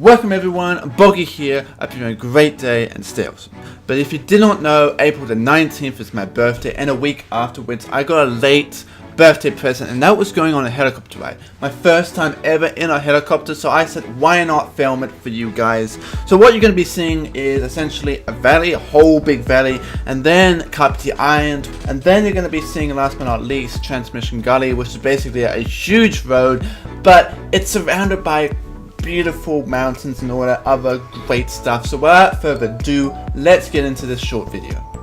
Welcome everyone, Boggy here. I hope you're having a great day and stay awesome. But if you did not know, April the 19th is my birthday, and a week afterwards I got a late birthday present, and that was going on a helicopter ride. My first time ever in a helicopter, so I said why not film it for you guys. So what you're going to be seeing is essentially a valley, a whole big valley, and then Kapiti Island, and then you're going to be seeing, last but not least, Transmission Gully, which is basically a huge road, but it's surrounded by beautiful mountains and all that other great stuff. So without further ado, let's get into this short video.